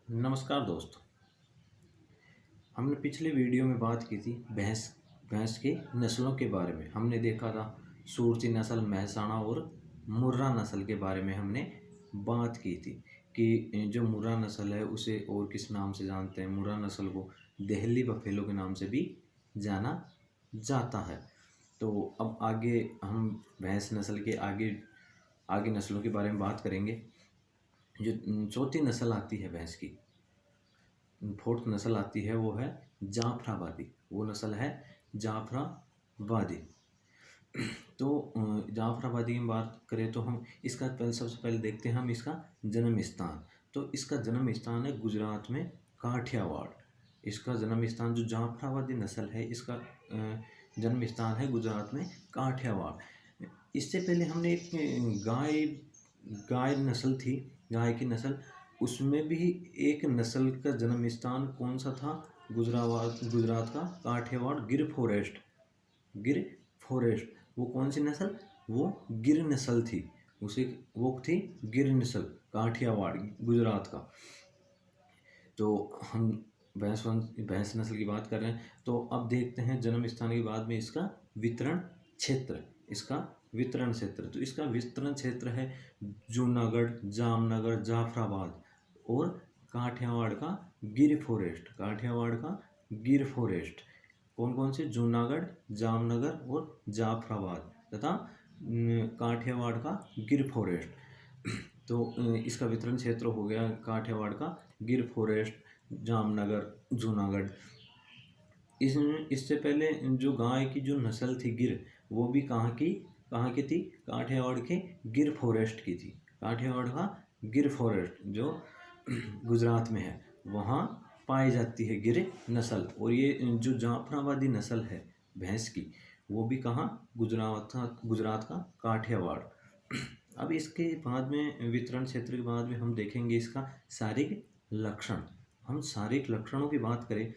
नमस्कार दोस्तों। हमने पिछले वीडियो में बात की थी भैंस भैंस के नस्लों के बारे में। हमने देखा था सूरती नस्ल, महसाणा और मुर्रा नस्ल के बारे में हमने बात की थी कि जो मुर्रा नस्ल है उसे और किस नाम से जानते हैं। मुर्रा नस्ल को दिल्ली बफेलो के नाम से भी जाना जाता है। तो अब आगे हम भैंस नस्ल के आगे आगे नस्लों के बारे में बात करेंगे। जो चौथी नस्ल आती है भैंस की, फोर्थ नस्ल आती है, वो है जाफराबादी। वो नस्ल है जाफराबादी। तो जाफराबादी की बात करें तो हम इसका सबसे पहले देखते हैं हम इसका जन्म स्थान। तो इसका जन्म स्थान है गुजरात में काठियावाड़। इसका जन्म स्थान जो जाफराबादी नस्ल है इसका जन्म स्थान है गुजरात में काठियावाड़। इससे पहले हमने एक गाय गाय नस्ल थी, गाय की नस्ल, उसमें भी एक नस्ल का जन्म स्थान कौन सा था? गुजरात का काठियावाड़ गिर फॉरेस्ट। वो कौन सी नस्ल? वो गिर नस्ल थी। उसे वो थी गिर नस्ल, काठियावाड़ गुजरात का। तो हम भैंस नस्ल की बात कर रहे हैं। तो अब देखते हैं जन्म स्थान के बाद में इसका वितरण क्षेत्र। तो इसका वितरण क्षेत्र है जूनागढ़, जामनगर, जाफराबाद और काठियावाड़ का गिर फॉरेस्ट। कौन कौन से? जूनागढ़, जामनगर और जाफराबाद तथा काठियावाड़ का गिर फॉरेस्ट। तो इसका वितरण क्षेत्र हो गया काठियावाड़ का गिर फॉरेस्ट, जामनगर, जूनागढ़। इससे पहले जो गाय की जो नस्ल थी गिर, वो भी कहाँ की थी? काठियावाड़ के गिर फॉरेस्ट की थी। काठियावाड़ का गिर फॉरेस्ट जो गुजरात में है, वहाँ पाई जाती है गिर नस्ल। और ये जो जाफराबादी नस्ल है भैंस की, वो भी कहाँ? गुजरात का काठियावाड़। अब इसके बाद में वितरण क्षेत्र के बाद में हम देखेंगे इसका शारीरिक लक्षण। हम शारीरिक लक्षणों की बात करें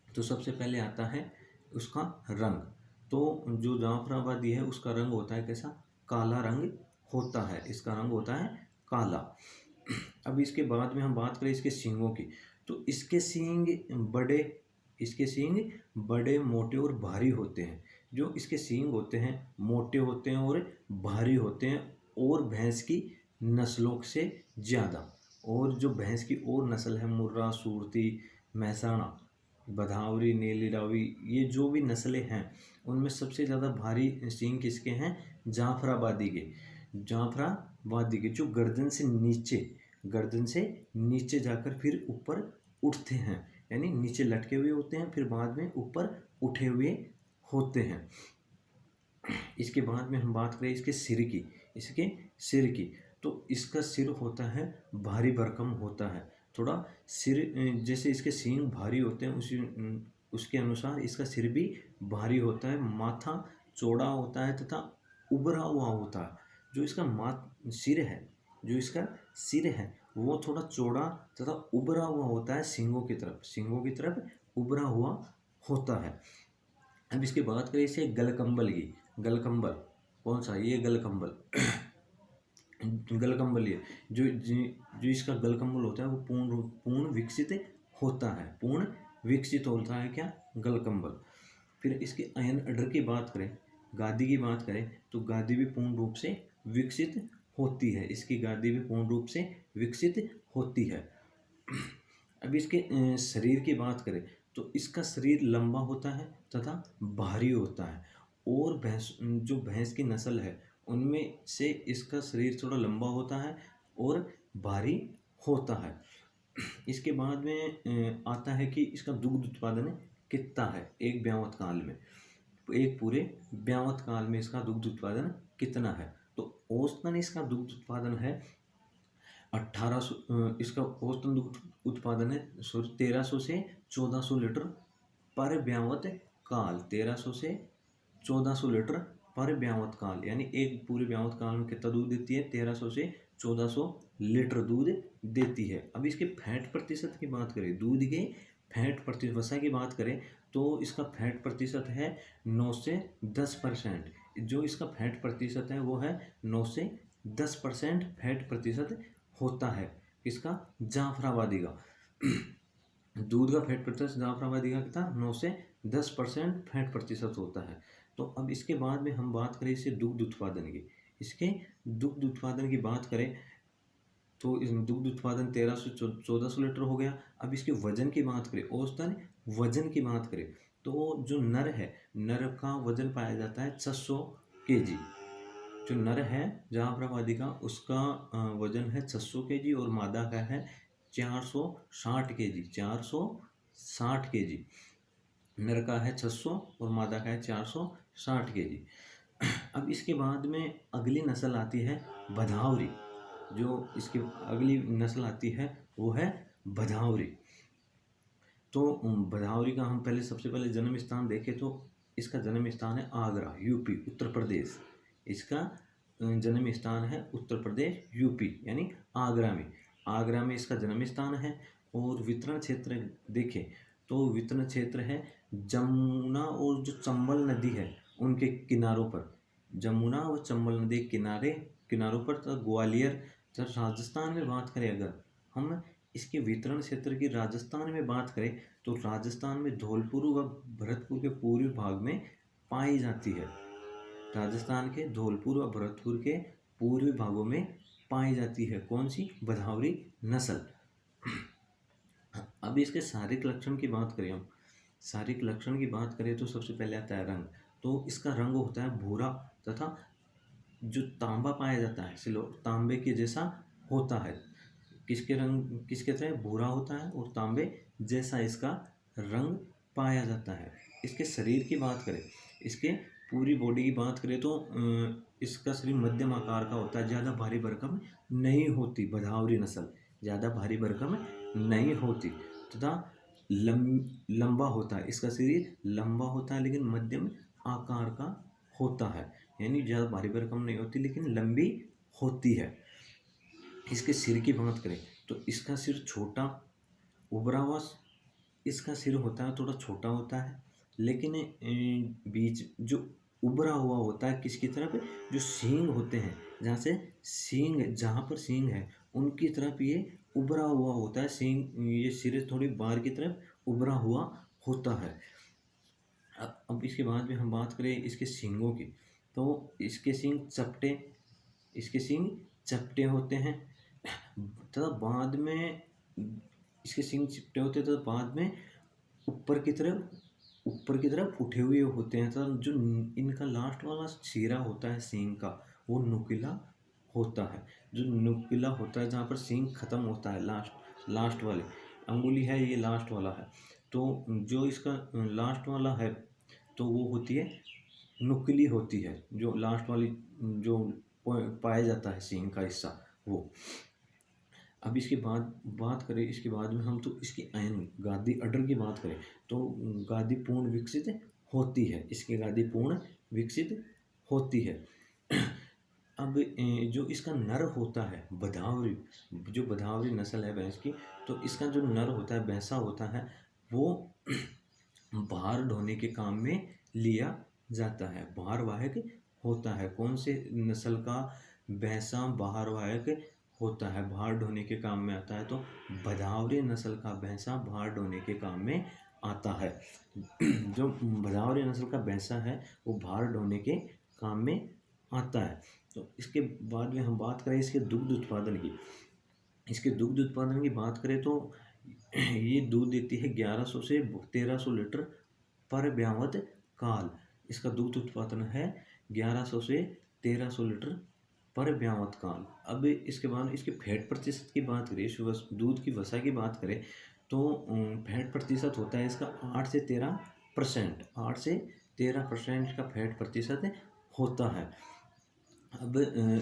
तो सबसे पहले आता है उसका रंग। तो जो जाफराबादी है उसका रंग होता है कैसा? काला रंग होता है। इसका रंग होता है काला। अब इसके बाद में हम बात करें इसके सींगों की, तो इसके सींग बड़े, मोटे और भारी होते हैं। जो इसके सींग होते हैं मोटे होते हैं और भारी होते हैं, और भैंस की नस्लों से ज़्यादा। और जो भैंस की और नस्ल है मुर्रा, सूरती, महसाणा, भदावरी, नीली रावी, ये जो भी नस्लें हैं उनमें सबसे ज़्यादा भारी सींग किसके हैं? जाफराबादी के, जो गर्दन से नीचे जाकर फिर ऊपर उठते हैं, यानी नीचे लटके हुए होते हैं फिर बाद में ऊपर उठे हुए होते हैं। इसके बाद में हम बात करें इसके सिर की, तो इसका सिर होता है भारी भरकम होता है। थोड़ा सिर, जैसे इसके सींग भारी होते हैं उसके अनुसार इसका सिर भी भारी होता है। माथा चौड़ा होता है तथा उभरा हुआ होता है। जो इसका सिर है वो थोड़ा चौड़ा तथा उभरा हुआ होता है, सींगों की तरफ उभरा हुआ होता है। अब इसकी बात करें इसे गलकंबल कौन सा? ये गलकंबल ये जो इसका गलकंबल होता है वो पूर्ण विकसित होता है क्या? गलकंबल। फिर इसके अयन अडर की बात करें, गादी की बात करें, तो गादी भी पूर्ण रूप से विकसित होती है। इसकी गादी भी पूर्ण रूप से विकसित होती है। अब इसके शरीर की बात करें तो इसका शरीर लंबा होता है तथा भारी होता है। और जो भैंस की नस्ल है उनमें से इसका शरीर थोड़ा लंबा होता है और भारी होता है। इसके बाद में आता है कि इसका दुग्ध उत्पादन कितना है एक ब्यावत काल में। एक पूरे ब्यावत काल में इसका दुग्ध उत्पादन कितना है? तो औसतन इसका दुग्ध उत्पादन है 1800, इसका औसतन दुग्ध उत्पादन है 1300 से 1400 लीटर पर ब्यावत काल। 1300 से 1400 लीटर पर ब्यावत काल, यानी एक पूरे ब्यावत काल में कितना दूध देती है? 1300 से 1400 लीटर दूध देती है। अब इसके फैट प्रतिशत की बात करें, दूध के फैट प्रतिशत, वसा की बात करें तो इसका फैट प्रतिशत है 9 से 10%। जो इसका फैट प्रतिशत है वो है 9 से 10% फैट प्रतिशत होता है किसका? जाफराबादी का। दूध का फैट प्रतिशत जाफराबादी का कितना? 9 से 10% फैट प्रतिशत होता है। तो अब इसके बाद में हम बात करें इससे दुग्ध उत्पादन की। इसके दुग्ध उत्पादन की बात करें तो इस दुग्ध उत्पादन 1300-1400 लीटर हो गया। अब इसके वजन की बात करें, औसतन वजन की बात करें तो जो नर है, नर का वजन पाया जाता है 600 केजी। जो नर है जाफराबादी का, उसका वजन है 600 केजी और मादा का है 460 केजी। 460 केजी नर का है 600 और मादा का है 460 केजी। अब इसके बाद में अगली नस्ल आती है भदावरी। जो इसकी अगली नस्ल आती है वो है भदावरी। तो भदावरी का हम पहले सबसे पहले जन्म स्थान देखें तो इसका जन्म स्थान है आगरा, यूपी, उत्तर प्रदेश। इसका जन्म स्थान है उत्तर प्रदेश, यूपी, यानी आगरा में। आगरा में इसका जन्म स्थान है। और वितरण क्षेत्र देखें तो वितरण क्षेत्र है जमुना और जो चंबल नदी है उनके किनारों पर। जमुना और चंबल नदी किनारों पर। तो ग्वालियर, जब राजस्थान में बात करें, अगर हम इसके वितरण क्षेत्र की राजस्थान में बात करें तो राजस्थान में धौलपुर व भरतपुर के पूर्वी भाग में पाई जाती है। राजस्थान के धौलपुर व भरतपुर के पूर्वी भागों में पाई जाती है कौन सी? भदावरी नस्ल। अब इसके शारीरिक लक्षण की बात करें हम, शारीरिक लक्षण की बात करें तो सबसे पहले आता है रंग। तो इसका रंग होता है भूरा तथा जो तांबा पाया जाता है सिल्वर, तांबे के जैसा होता है। किसके तरह? भूरा होता है और तांबे जैसा इसका रंग पाया जाता है। इसके शरीर की बात करें, इसके पूरी बॉडी की बात करें तो इसका शरीर मध्यम आकार का होता है, ज़्यादा भारी भरकम नहीं होती। भदावरी नस्ल ज़्यादा भारी भरकम नहीं होती तथा लंबा होता है। इसका शरीर लंबा होता है लेकिन मध्यम आकार का होता है, यानी ज़्यादा भारी भरकम नहीं होती लेकिन लंबी होती है। इसके सिर की बात करें तो इसका सिर छोटा उभरा हुआ इसका सिर होता है, थोड़ा छोटा होता है लेकिन बीच जो उभरा हुआ होता है किसकी तरफ? जो सींग होते हैं, जहाँ पर सींग है उनकी तरफ ये उभरा हुआ होता है सींग। ये सिर थोड़ी बाहर की तरफ उभरा हुआ होता है। अब इसके बाद में हम बात करें इसके सींगों की तो इसके सींग चपटे होते हैं तथा बाद में इसके सींग चपटे होते हैं तथा बाद में ऊपर की तरफ उठे हुए होते हैं तथा जो इनका लास्ट वाला सिरा होता है सींग का वो नुकीला होता है। जो नुकीला होता है जहाँ पर सींग खत्म होता है, लास्ट वाले अंगुली है ये लास्ट वाला है। तो जो इसका लास्ट वाला है तो वो होती है नुकीली होती है, जो लास्ट वाली जो पाया जाता है सींग का हिस्सा वो। अब इसके बाद बात करें इसके बाद में हम तो इसकी आयन गादी अडर की बात करें तो गादी पूर्ण विकसित होती है। इसकी गादी पूर्ण विकसित होती है। अब जो इसका नर होता है भदावरी, जो भदावरी नस्ल है भैंस की, तो इसका जो नर होता है भैंसा होता है वो भार ढोने के काम में लिया जाता है, भारवाहक होता है। कौन से नस्ल का भैंसा भारवाहक होता है, भार ढोने के काम में आता है? तो भदावरी नस्ल का भैंसा भार ढोने के काम में आता है। जो भदावरी नस्ल का भैंसा है वो भार ढोने के काम में आता है। तो इसके बाद में हम बात करें इसके दुग्ध उत्पादन की। इसके दुग्ध उत्पादन की बात करें तो ये दूध देती है 1100 से 1300 लीटर पर ब्यावत काल। इसका दुग्ध उत्पादन है 1100 से 1300 लीटर पर ब्यावत काल। अब इसके बाद इसके फैट प्रतिशत की बात करें, दूध की वसा की बात करें तो फैट प्रतिशत होता है इसका 8 से 13%। 8 से 13% का फैट प्रतिशत होता है। अब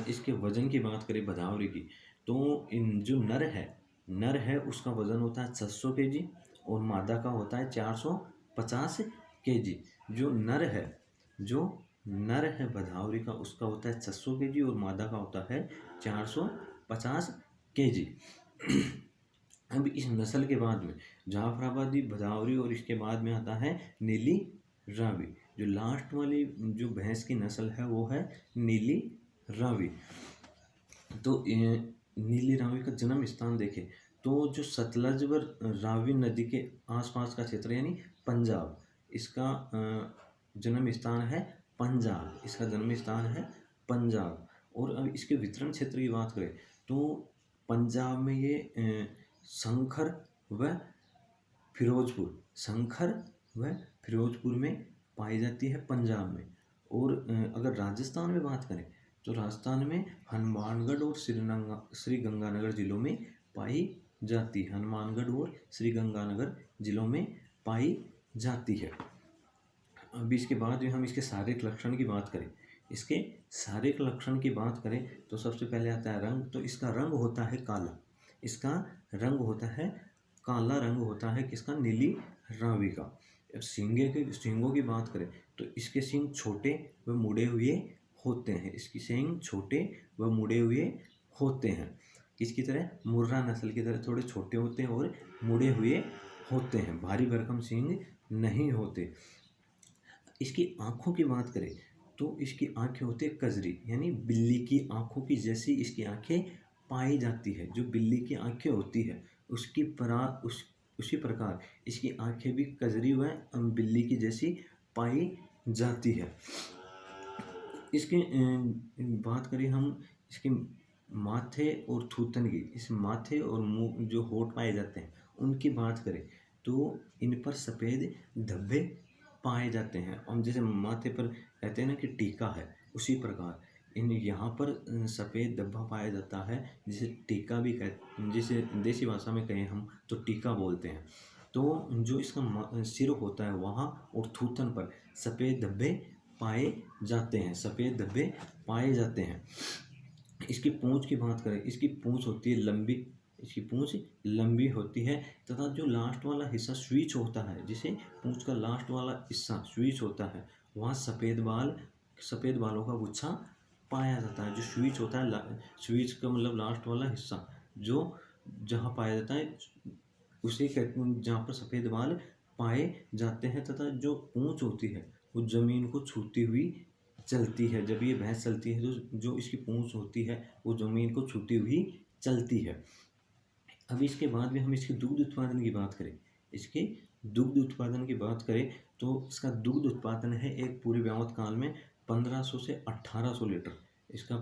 इसके वजन की बात करें भदावरी की तो इन जो नर है उसका वजन होता है 600 केजी और मादा का होता है 450 केजी। जो नर है भदावरी का उसका होता है 600 केजी और मादा का होता है 450 केजी। अब इस नस्ल के बाद में जाफराबादी, भदावरी और इसके बाद में आता है नीली रावी। जो लास्ट वाली जो भैंस की नस्ल है वो है नीली रावी। तो नीली रावी का जन्म स्थान देखें तो जो सतलज व रावी नदी के आसपास का क्षेत्र यानी पंजाब, इसका जन्म स्थान है पंजाब, इसका जन्म स्थान है पंजाब। और अब इसके वितरण क्षेत्र की बात करें तो पंजाब में ये संखर व फिरोजपुर, संखर व फिरोजपुर में पाई जाती है पंजाब में। और अगर राजस्थान में बात करें तो राजस्थान में हनुमानगढ़ और श्री गंगानगर जिलों में पाई जाती है, हनुमानगढ़ और श्री गंगानगर जिलों में पाई जाती है। अब इसके बाद में हम इसके शारीरिक लक्षण की बात करें, इसके शारीरिक लक्षण की बात करें तो सबसे पहले आता है रंग। तो इसका रंग होता है काला, इसका रंग होता है काला, रंग होता है किसका, नीली रावी का। अब सींगों की बात करें तो इसके सींग छोटे व मुड़े हुए होते हैं, इसकी सींग छोटे व मुड़े हुए होते हैं। किसकी तरह, मुर्रा नस्ल की तरह थोड़े छोटे होते हैं और मुड़े हुए होते हैं, भारी भरकम सींग नहीं होते। इसकी आँखों की बात करें तो इसकी आँखें होती है कजरी, यानी बिल्ली की आँखों की जैसी इसकी आँखें पाई जाती है। जो बिल्ली की आँखें होती है उसी प्रकार इसकी आँखें भी कजरी व बिल्ली की जैसी पाई जाती है। इसके बात करें हम इसके माथे और थूथन की, इस माथे और मुंह जो होठ पाए जाते हैं उनकी बात करें तो इन पर सफ़ेद धब्बे पाए जाते हैं। और जैसे माथे पर कहते हैं ना कि टीका है, उसी प्रकार इन यहाँ पर सफ़ेद धब्बा पाया जाता है, जिसे टीका भी जिसे देसी भाषा में कहें हम तो टीका बोलते हैं। तो जो इसका सिर होता है वहाँ और थूथन पर सफ़ेद धब्बे पाए जाते हैं, सफ़ेद धब्बे पाए जाते हैं। इसकी पूँछ की बात करें, इसकी पूँछ होती है लंबी, इसकी पूँछ लंबी होती है तथा जो लास्ट वाला हिस्सा स्वीच होता है, जिसे पूँछ का लास्ट वाला हिस्सा स्वीच होता है, वहाँ सफ़ेद बालों का गुच्छा पाया जाता है। जो स्वीच होता है, स्वीच का मतलब लास्ट वाला हिस्सा जो जहाँ पाया जाता है उसे कहते हैं, जहाँ पर सफ़ेद बाल पाए जाते हैं। तथा जो पूँछ होती है वो ज़मीन को छूती हुई चलती है, जब ये भैंस चलती है तो जो इसकी पूँछ होती है वो ज़मीन को छूती हुई चलती है। अब इसके बाद में हम इसके दुग्ध उत्पादन की बात करें, इसके दुग्ध उत्पादन की बात करें तो इसका दुग्ध उत्पादन है एक पूरे ब्यावत काल में 1500 से 1800 लीटर इसका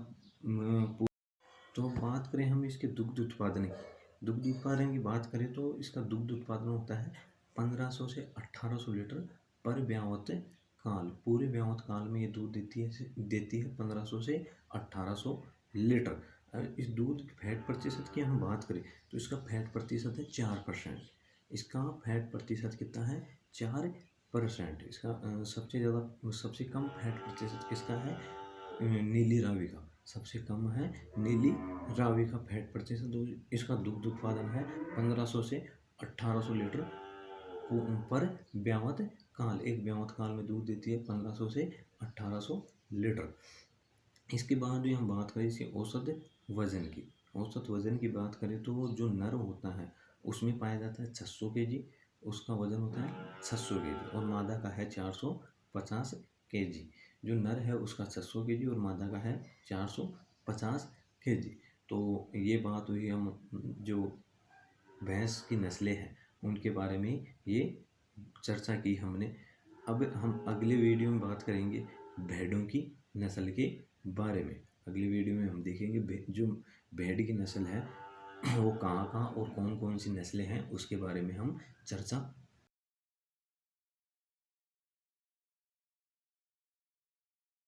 तो बात करें हम इसके दुग्ध उत्पादन की बात करें तो इसका दुग्ध उत्पादन होता है 1500 से 1800 लीटर पर ब्यावत काल। पूरे ब्यावत काल में ये दूध देती है 1500 से 1800 लीटर। इस दूध की फैट प्रतिशत की हम बात करें तो इसका फैट प्रतिशत है 4%। इसका फैट प्रतिशत कितना है, 4%। इसका सबसे कम फैट प्रतिशत किसका है, नीली रावी का सबसे कम है, नीली रावी का फैट प्रतिशत। इसका दुग्ध उत्पादन है 1500 से 1800 लीटर पर ब्यावत काल। एक ब्यावत काल में दूध देती है 1500 से 1800 लीटर। इसके बाद भी हम बात करें इसके औसत वजन की, औसत वजन की बात करें तो जो नर होता है उसमें पाया जाता है 600 केजी, उसका वजन होता है 600 केजी, और मादा का है 450 केजी। जो नर है उसका 600 केजी और मादा का है 450 केजी। तो ये बात हुई हम जो भैंस की नस्लें हैं उनके बारे में ये चर्चा की हमने। अब हम अगले वीडियो में बात करेंगे भेड़ों की नस्ल के बारे में। अगली वीडियो में हम देखेंगे जो भेड़ की नस्ल है वो कहाँ कहाँ और कौन कौन सी नस्लें हैं उसके बारे में हम चर्चा